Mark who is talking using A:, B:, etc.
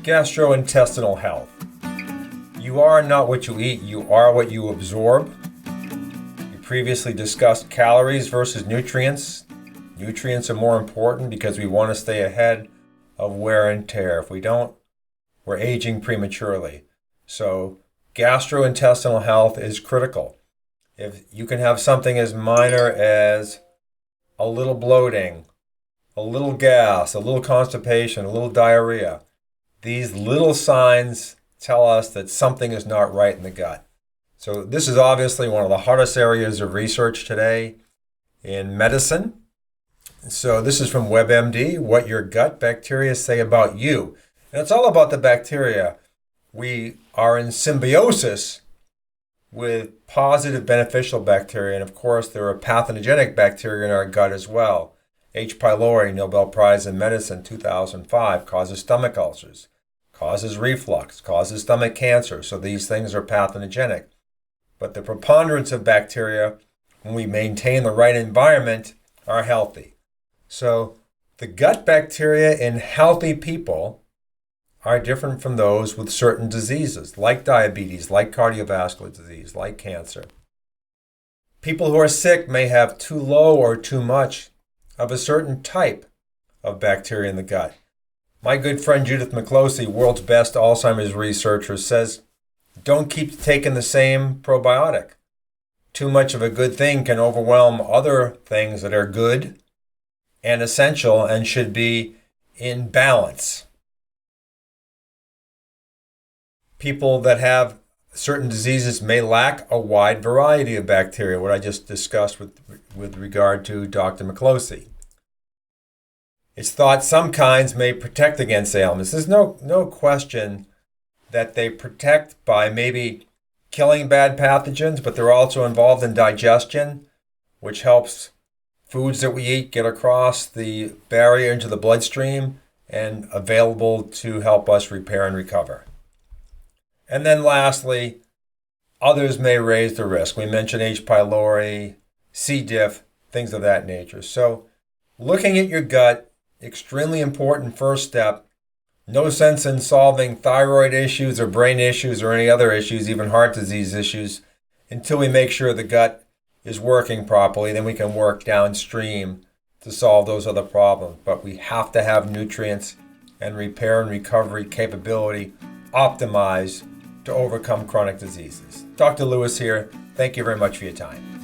A: Gastrointestinal health. You are not what you eat, you are what you absorb. We previously discussed calories versus nutrients. Nutrients are more important because we want to stay ahead of wear and tear. If we don't, we're aging prematurely. So gastrointestinal health is critical. If you can have something as minor as a little bloating, a little gas, a little constipation, a little diarrhea, these little signs tell us that something is not right in the gut. So this is obviously one of the hardest areas of research today in medicine. So this is from WebMD, What Your Gut Bacteria Say About You. And it's all about the bacteria. We are in symbiosis with positive beneficial bacteria. And of course, there are pathogenic bacteria in our gut as well. H. pylori, Nobel Prize in Medicine, 2005, causes stomach ulcers, causes reflux, causes stomach cancer. So these things are pathogenic. But the preponderance of bacteria, when we maintain the right environment, are healthy. So the gut bacteria in healthy people are different from those with certain diseases, like diabetes, like cardiovascular disease, like cancer. People who are sick may have too low or too much of a certain type of bacteria in the gut. My good friend Judith McCloskey, world's best Alzheimer's researcher, says, don't keep taking the same probiotic. Too much of a good thing can overwhelm other things that are good and essential and should be in balance. People that have certain diseases may lack a wide variety of bacteria, what I just discussed with regard to Dr. McCloskey. It's thought some kinds may protect against ailments. There's no question that they protect by maybe killing bad pathogens, but they're also involved in digestion, which helps foods that we eat get across the barrier into the bloodstream and available to help us repair and recover. And then lastly, others may raise the risk. We mentioned H. pylori, C. diff, things of that nature. So looking at your gut, extremely important first step. No sense in solving thyroid issues or brain issues or any other issues, even heart disease issues, until we make sure the gut is working properly. Then we can work downstream to solve those other problems. But we have to have nutrients and repair and recovery capability optimized to overcome chronic diseases. Dr. Lewis here. Thank you very much for your time.